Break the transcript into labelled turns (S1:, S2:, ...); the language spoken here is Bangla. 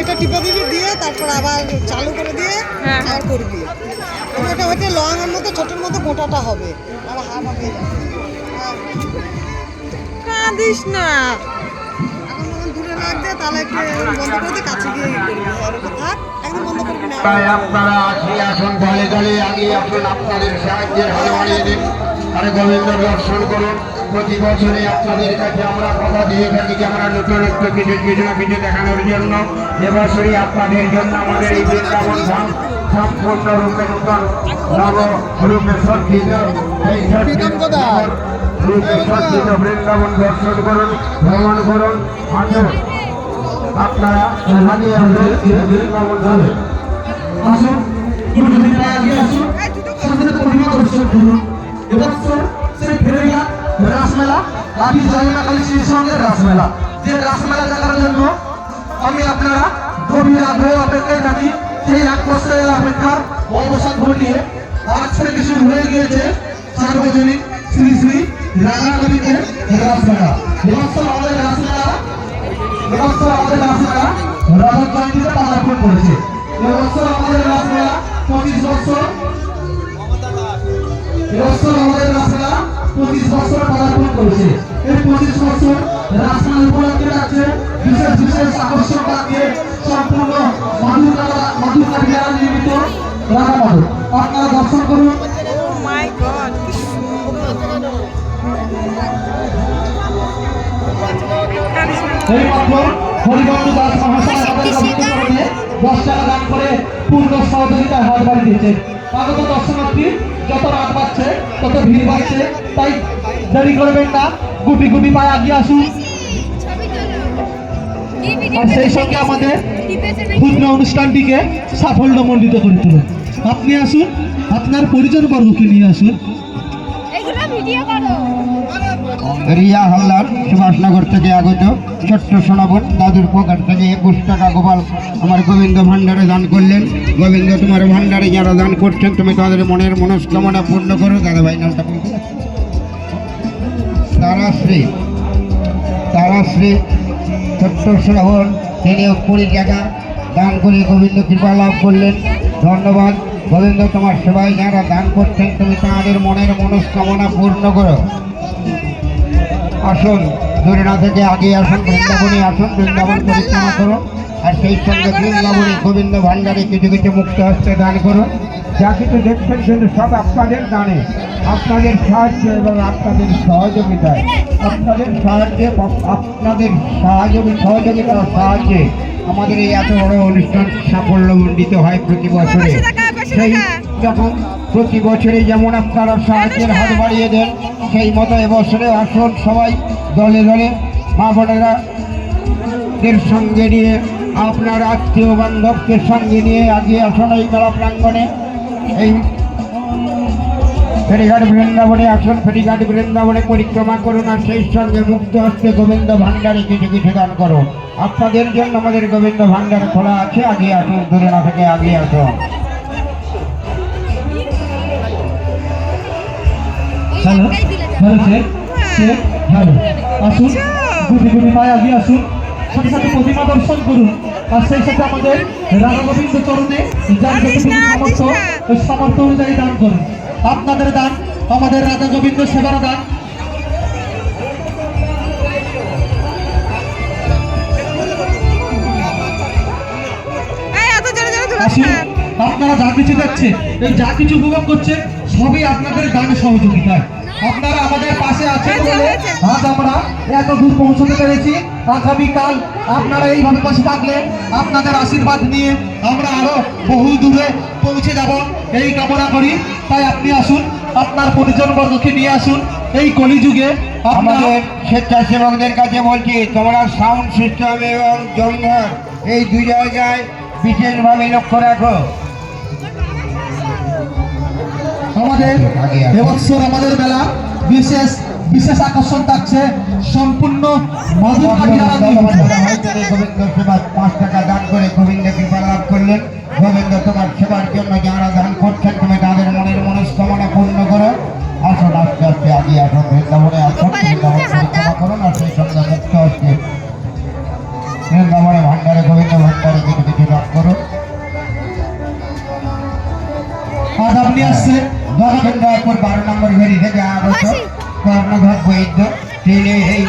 S1: এটা টিপে দিবি, দিয়ে তারপর আবার চালু করে দিয়ে আর করবি। এটা হচ্ছে লঙ্গের মতো ছোটোর মতো গোটাটা হবে, আর হাওয়া হয়ে যাবে। কাঁদিস না, এখন যখন দূরে লাগবে তাহলে একটু বন্ধ করে দিয়ে কাছে গিয়ে করবি, আর ওটা থাক, একদম বন্ধ করবি না।
S2: আপনারা আগিয়ে আসুন, দলে দলে আগিয়ে আসুন, আপনাদের সাহায্যের হাত বাড়িয়ে দিন আর গোবিন্দ দর্শন করুন। প্রতি বছরে আপনাদের কাছে আমরা কথা দিয়ে থাকি যে আমরা নতুনত্ব কিছু না কিছু দেখানোর জন্য। এবছরই আপনাদের জন্য আমাদের এই বৃন্দাবন ধাম সম্পূর্ণরূপে নূতন নবরূপে সজ্জিত। এই রূপে সজ্জিত বৃন্দাবন দর্শন করুন, ভ্রমণ করুন। আসুন আপনারা আগিয়ে আসুন, বৃন্দাবন ধামে আসুন, রাসমেলা লাঠি জায়গা খালি সেই সঙ্গে রাসমেলা, যে রাসমেলা দেখার জন্য আমি আপনারা গভীর আগ্রহ অপেক্ষায় থাকি। সেই এক বছরের অপেক্ষার অবসান ঘটিয়ে আজ থেকে শুরু হয়ে গিয়েছে সার্বজনীন শ্রী শ্রী রাধাকালীদের রাসমেলা। এবছর আমাদের রাসমেলা রাধা জয়ন্তীতে পাদার্পণ করেছে। এবছর আমাদের রাসমেলা 25 বছর, এবছর আমাদের রাসমেলা 25 বছর পাদার্পণ করেছে। এই 25 বছর রাসমেলা উপলক্ষে আছে বিশেষ বিশেষ আকর্ষণ রাখে সম্পূর্ণ মাদুর কাঠি দ্বারা নির্মিত রাধা মাদুর। আপনারা দর্শন করুন। হরিবন্ধু দাস মহাশয় আমাদের 10 টাকা দান করে পূর্ণ সহযোগিতায় হাত বাড়ি দিয়েছে। আগত দর্শনার্থী যত রাত বাড়ছে তত ভিড় বাড়ছে, তাই দেরি করবেন না, গুটি গুটি পায়ে আগিয়ে আসুন। আর সেই সঙ্গে আমাদের ক্ষুদ্র অনুষ্ঠানটিকে সাফল্যমণ্ডিত করে তুলুন। আপনি আসুন, আপনার পরিজন বর্গকে নিয়ে আসুন। রিয়া হালদার সুভাষনগর থেকে আগত ছোট্ট সোনাবন দাদুর পকেট থেকে 21 টাকা গোপাল আমার গোবিন্দ ভান্ডারে দান করলেন। গোবিন্দ তোমার ভান্ডারে যারা দান করছেন তুমি তাদের মনের মনস্কামনা পূর্ণ করো। দাদা ভাই নামটা বলতে তারাশ্রী ছোট্ট শ্রাবণ, তিনিও 20 টাকা দান করে গোবিন্দ কৃপা লাভ করলেন। ধন্যবাদ গোবিন্দ, তোমার সেবায় যারা দান করছেন তুমি তাদের মনের মনস্কামনা পূর্ণ করো। আসুন, দূরে না থেকে আগে আসুন, বৃন্দাবনে আসুন, বৃন্দাবন পরিক্রমা করুন। আর সেই সঙ্গে বৃন্দাবনে গোবিন্দ ভান্ডারে কিছু কিছু মুক্ত হস্তে দান করুন। যা কিছু দেখছেন কিন্তু সব আপনাদের দানে, আপনাদের সাহায্যে এবং আপনাদের সহযোগিতায়, আপনাদের সহযোগিতার সাহায্যে আমাদের এই এত বড় অনুষ্ঠান সাফল্যমণ্ডিত হয় প্রতি বছরে। সেই যখন প্রতি বছরে যেমন আপনারা সাহায্যের হাত বাড়িয়ে দেন, সেই মতো এবছরে আসুন সবাই দলে দলে মা বোনেরা দের সঙ্গে নিয়ে, আপনার আত্মীয় বান্ধবকে সঙ্গে নিয়ে আগিয়ে আসুন এই মেলা প্রাঙ্গণে। এই ফেরিঘাট বৃন্দাবনে আসুন, ফেরিঘাট বৃন্দাবনে পরিক্রমা করুন। আর সেই সঙ্গে মুক্ত হস্তে গোবিন্দ ভান্ডারে কিছু কিছু দান করুন। আপনাদের জন্য আমাদের গোবিন্দ ভান্ডার খোলা আছে, আগিয়ে আসুন, দূরে না থেকে আগিয়ে আসুন।
S3: Hello hello Sheikh Sheikh hello আসুন গুটি গুটি পায়ে আগিয়ে আসুন সাথে সাথে প্রতিমা দর্শন করুন আর সেই সাথে আমাদের রাধা গোবিন্দ চরণে যার যতটুকু সামর্থ্য ওই সামর্থ্য অনুযায়ী দান করুন। আপনাদের দান আমাদের রাধা গোবিন্দ সেবার দান। আসুন আপনারা যা কিছু দেখছেন এই যা কিছু উপভোগ করছেন সবই আপনাদের দান সহযোগিতায়। আপনারা আমাদের পাশে আছেন বলে আজ আমরা এত দূর পৌঁছতে পেরেছি। আগামীকাল আপনারা এইভাবে পাশে থাকলে আপনাদের আশীর্বাদ নিয়ে আমরা আরো বহু দূরে পৌঁছে যাব এই কামনা করি। তাই আপনি আসুন আপনার পরিজনবর্গকে নিয়ে আসুন। এই কলিযুগে
S2: আমাদের স্বেচ্ছাসেবকদের কাছে বলছি, তোমরা সাউন্ড সিস্টেম এবং জলঘর এই দুই জায়গায় বিশেষভাবে লক্ষ্য রাখো।
S3: আমাদের এবছর আমাদের মেলা বিশেষ বিশেষ আকর্ষণ থাকছে সম্পূর্ণ মধুর
S2: গোবিন্দ সেবা 5 টাকা দান করে গোবিন্দ কৃপা লাভ করলেন। গোবিন্দ তোমার সেবার জন্য যারা দান করছেন তুমি তাদের মনের মনস্কামনা পূর্ণ করো। আসুন আস্তে আস্তে আগিয়ে আসুন, বৃন্দাবনে আসুন, বৃন্দাবন পরিক্রমা করুন আর সেই সঙ্গে মুক্ত হচ্ছে বৃন্দাবনে ভান্ডারে গোবিন্দ ভান্ডারে কিছু কিছু দান করুন।
S3: আজ আপনি আসছেন
S2: দশকেন্দ্রপুর 12 নম্বর ভেরি থেকে আগত কর্ণঘট বৈদ্য তিনি এই